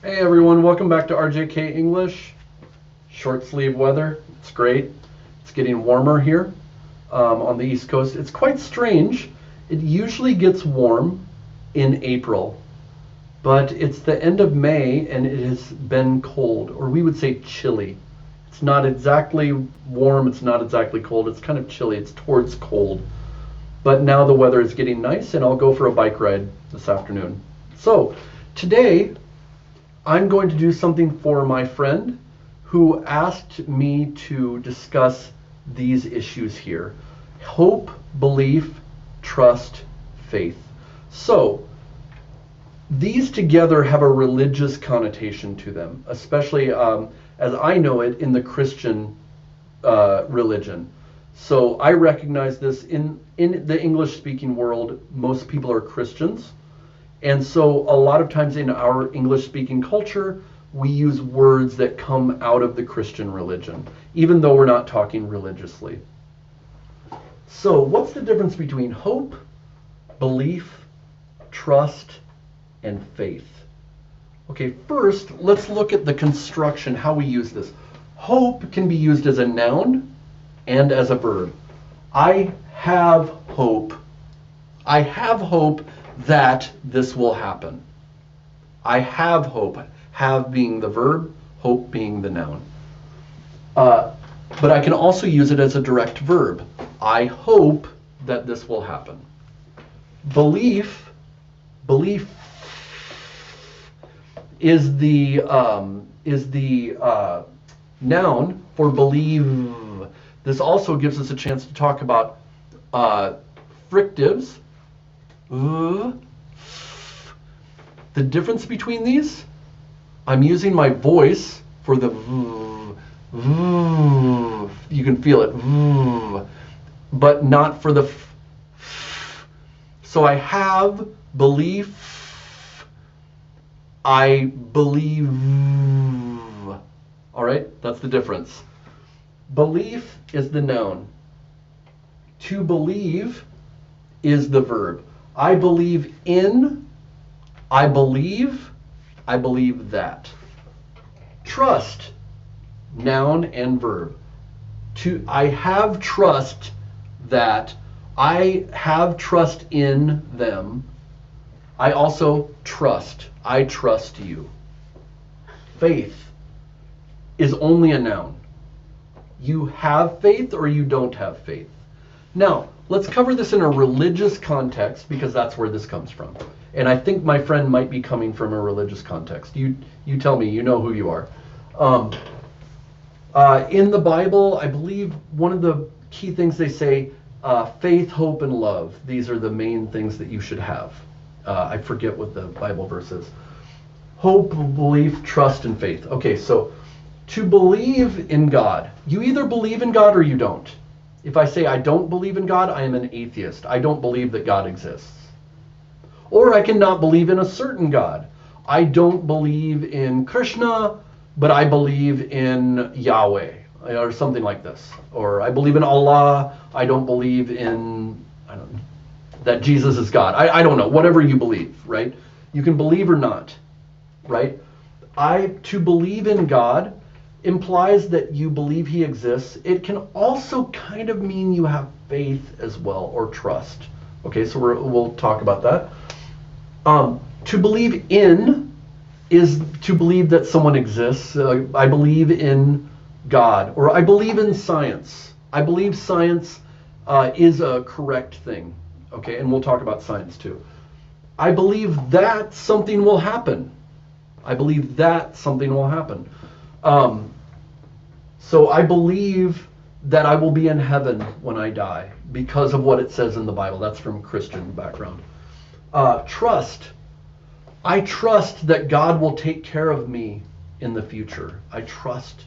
Hey everyone, welcome back to RJK English. Short sleeve weather, it's great. It's getting warmer here on the East Coast. It's quite strange. It usually gets warm in April, but it's the end of May and it has been cold, or we would say chilly. It's not exactly warm, it's not exactly cold, it's kind of chilly, it's towards cold. But now the weather is getting nice and I'll go for a bike ride this afternoon. So today, I'm going to do something for my friend who asked me to discuss these issues here. Hope, belief, trust, faith. So, these together have a religious connotation to them, especially as I know it in the Christian religion. So I recognize this in the English-speaking world, most people are Christians. And so a lot of times in our English-speaking culture, we use words that come out of the Christian religion, even though we're not talking religiously. So what's the difference between hope, belief, trust, and faith? Okay, first, let's look at the construction, how we use this. Hope can be used as a noun and as a verb. I have hope. I have hope that this will happen. I have hope. Have being the verb, hope being the noun. But I can also use it as a direct verb. I hope that this will happen. Belief is the noun for believe. This also gives us a chance to talk about fricatives. The difference between these, I'm using my voice for the you can feel it, but not for the so I have belief, I believe. All right, that's the difference. Belief is the noun. To believe is the verb. I believe in, I believe that. Trust, noun and verb. I have trust that, I have trust in them. I also trust, I trust you. Faith is only a noun. You have faith or you don't have faith. Now, let's cover this in a religious context because that's where this comes from. And I think my friend might be coming from a religious context. You tell me, you know who you are. In the Bible, I believe one of the key things they say, faith, hope, and love. These are the main things that you should have. I forget what the Bible verse is. Hope, belief, trust, and faith. Okay, so to believe in God, you either believe in God or you don't. If I say I don't believe in God, I am an atheist. I don't believe that God exists. Or I cannot believe in a certain God. I don't believe in Krishna, but I believe in Yahweh, or something like this. Or I believe in Allah, I don't believe in, that Jesus is God. I don't know, whatever you believe, right? You can believe or not, right? To believe in God implies that you believe he exists. It can also kind of mean you have faith as well, or trust. Okay, so we'll talk about that. To believe in is to believe that someone exists. I believe in God, or I believe in science. I believe science is a correct thing. Okay, and we'll talk about science too. I believe that something will happen. I believe that something will happen. So I believe that I will be in heaven when I die because of what it says in the Bible. That's from Christian background. Trust. I trust that God will take care of me in the future. I trust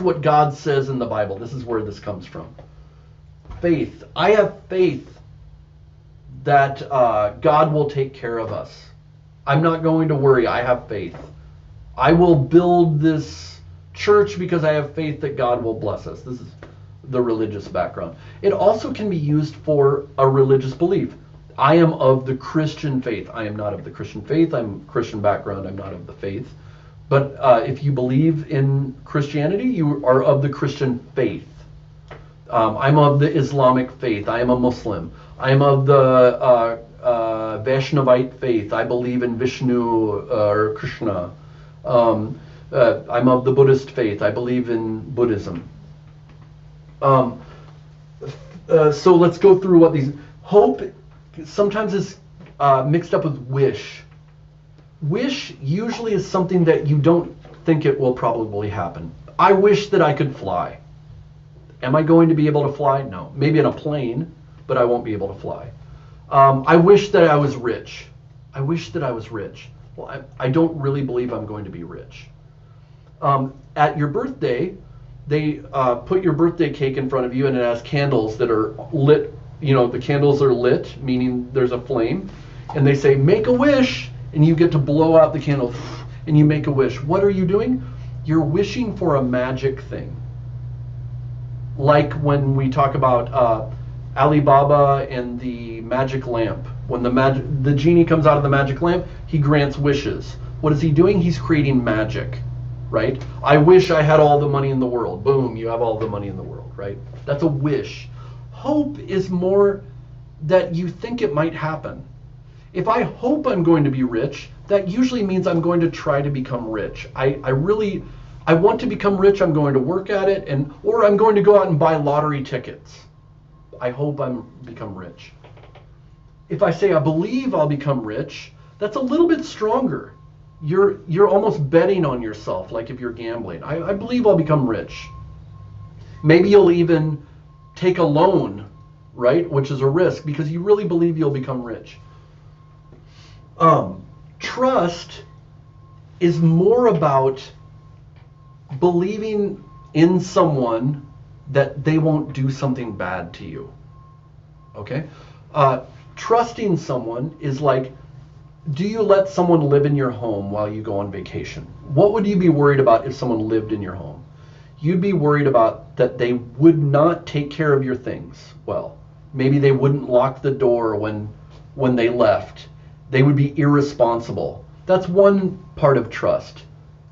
what God says in the Bible. This is where this comes from. Faith. I have faith that God will take care of us. I'm not going to worry. I have faith. I will build this church because I have faith that God will bless us. This is the religious background. It also can be used for a religious belief. I am of the Christian faith. I am not of the Christian faith. I'm Christian background. I'm not of the faith. But if you believe in Christianity, you are of the Christian faith. I'm of the Islamic faith. I am a Muslim. I am of the Vaishnavite faith. I believe in Vishnu or Krishna. I'm of the Buddhist faith. I believe in Buddhism. So let's go through what these... Hope sometimes is mixed up with wish. Wish usually is something that you don't think it will probably happen. I wish that I could fly. Am I going to be able to fly? No. Maybe in a plane, but I won't be able to fly. I wish that I was rich. I wish that I was rich. Well, I don't really believe I'm going to be rich. At your birthday, they put your birthday cake in front of you, and it has candles that are lit. You know, the candles are lit, meaning there's a flame. And they say, make a wish. And you get to blow out the candle, and you make a wish. What are you doing? You're wishing for a magic thing. Like when we talk about Alibaba and the magic lamp. When the genie comes out of the magic lamp, he grants wishes. What is he doing? He's creating magic, right? I wish I had all the money in the world. Boom, you have all the money in the world, right? That's a wish. Hope is more that you think it might happen. If I hope I'm going to be rich, that usually means I'm going to try to become rich. I want to become rich. I'm going to work at it, or I'm going to go out and buy lottery tickets. I hope I'm become rich. If I say I believe I'll become rich, that's a little bit stronger. You're almost betting on yourself, like if you're gambling. I believe I'll become rich. Maybe you'll even take a loan, right? Which is a risk because you really believe you'll become rich. Trust is more about believing in someone that they won't do something bad to you. Okay? Trusting someone is like, do you let someone live in your home while you go on vacation? What would you be worried about if someone lived in your home? You'd be worried about that they would not take care of your things well. Maybe they wouldn't lock the door when they left. They would be irresponsible. That's one part of trust.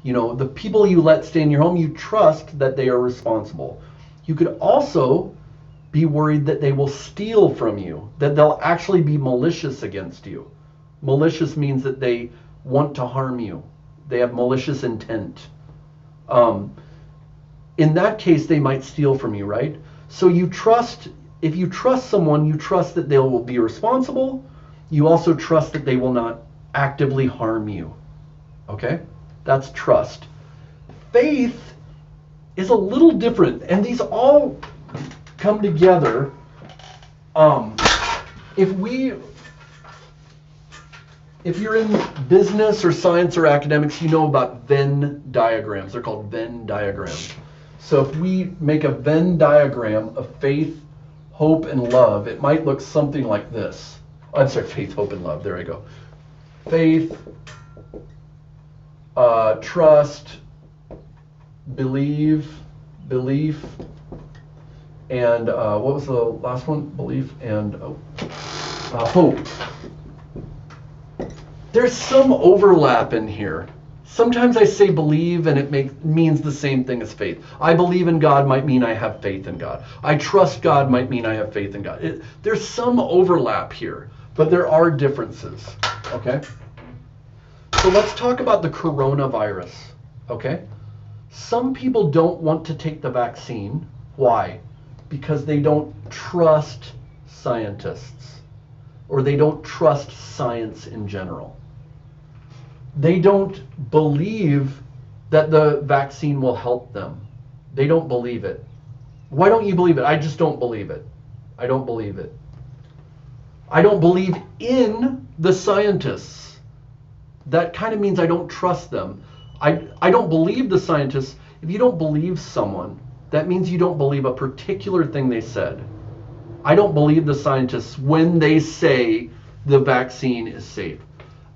You know, the people you let stay in your home, you trust that they are responsible. You could also be worried that they will steal from you, that they'll actually be malicious against you. Malicious means that they want to harm you. They have malicious intent. In that case, they might steal from you, right? So you trust, if you trust someone, you trust that they will be responsible. You also trust that they will not actively harm you. Okay? That's trust. Faith is a little different, and these all come together. If you're in business or science or academics, you know about Venn diagrams. They're called Venn diagrams. So if we make a Venn diagram of faith, hope, and love, it might look something like this. I'm sorry, faith, hope, and love. There I go. Faith, trust, belief, and what was the last one? Belief and hope. There's some overlap in here. Sometimes I say believe and it means the same thing as faith. I believe in God might mean I have faith in God. I trust God might mean I have faith in God. There's some overlap here, but there are differences, okay? So let's talk about the coronavirus, okay? Some people don't want to take the vaccine. Why? Because they don't trust scientists, or they don't trust science in general. They don't believe that the vaccine will help them. They don't believe it. Why don't you believe it? I just don't believe it. I don't believe it. I don't believe in the scientists. That kind of means I don't trust them. I don't believe the scientists. If you don't believe someone, that means you don't believe a particular thing they said. I don't believe the scientists when they say the vaccine is safe.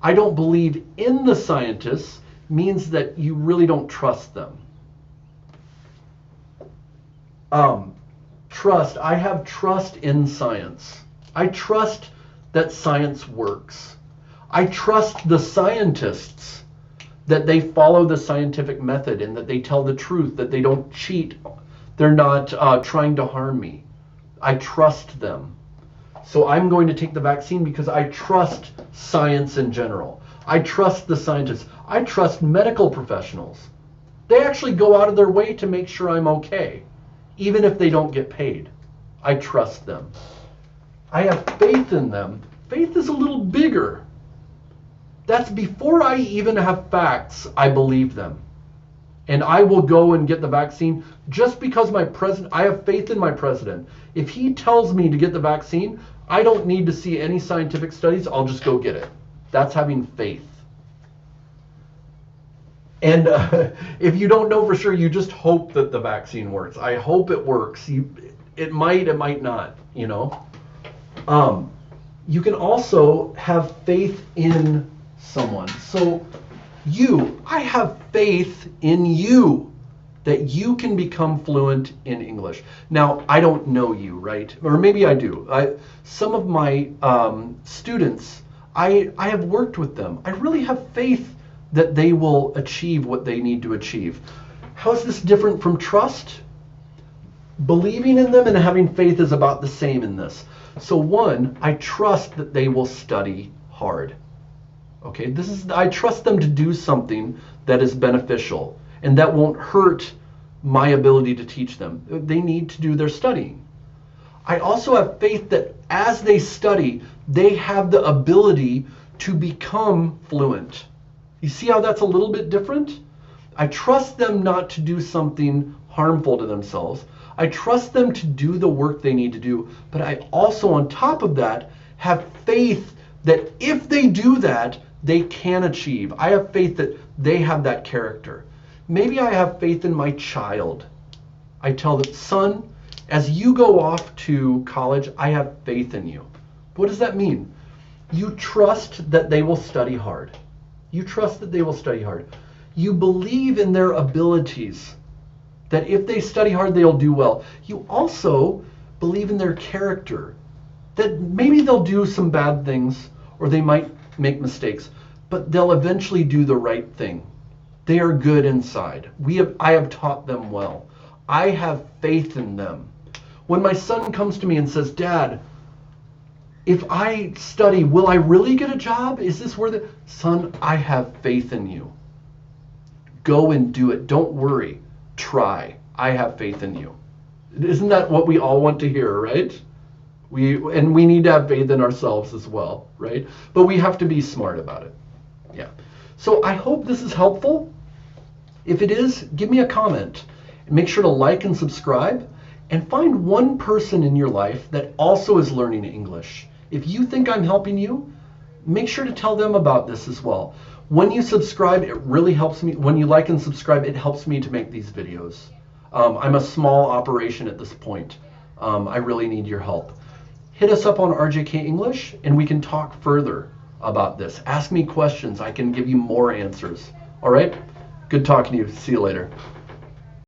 I don't believe in the scientists means that you really don't trust them. Trust. I have trust in science. I trust that science works. I trust the scientists, that they follow the scientific method and that they tell the truth, that they don't cheat, they're not trying to harm me. I trust them. So I'm going to take the vaccine because I trust science in general. I trust the scientists. I trust medical professionals. They actually go out of their way to make sure I'm okay, even if they don't get paid. I trust them. I have faith in them. Faith is a little bigger. That's before I even have facts, I believe them. And I will go and get the vaccine just because I have faith in my president. If he tells me to get the vaccine, I don't need to see any scientific studies. I'll just go get it. That's having faith. And if you don't know for sure, you just hope that the vaccine works. I hope it works. It might not, you know. You can also have faith in someone. So I have faith in you that you can become fluent in English. Now, I don't know you, right? Or maybe I do. Some of my students, I have worked with them. I really have faith that they will achieve what they need to achieve. How is this different from trust? Believing in them and having faith is about the same in this. So one, I trust that they will study hard. Okay, I trust them to do something that is beneficial and that won't hurt my ability to teach them. They need to do their studying. I also have faith that as they study, they have the ability to become fluent. You see how that's a little bit different? I trust them not to do something harmful to themselves. I trust them to do the work they need to do, but I also, on top of that, have faith that if they do that, they can achieve. I have faith that they have that character. Maybe I have faith in my child. I tell them, son, as you go off to college, I have faith in you. What does that mean? You trust that they will study hard. You trust that they will study hard. You believe in their abilities, that if they study hard, they'll do well. You also believe in their character, that maybe they'll do some bad things or they might make mistakes, but they'll eventually do the right thing. They are good inside. I have taught them well. I have faith in them. When my son comes to me and says, Dad, if I study, will I really get a job? Is this worth it? Son, I have faith in you. Go and do it. Don't worry. Try. I have faith in you. Isn't that what we all want to hear, right? We need to have faith in ourselves as well, right? But we have to be smart about it. Yeah. So I hope this is helpful. If it is, give me a comment. Make sure to like and subscribe. And find one person in your life that also is learning English. If you think I'm helping you, make sure to tell them about this as well. When you subscribe, it really helps me. When you like and subscribe, it helps me to make these videos. I'm a small operation at this point. I really need your help. Hit us up on RJK English and we can talk further about this. Ask me questions. I can give you more answers. All right? Good talking to you. See you later.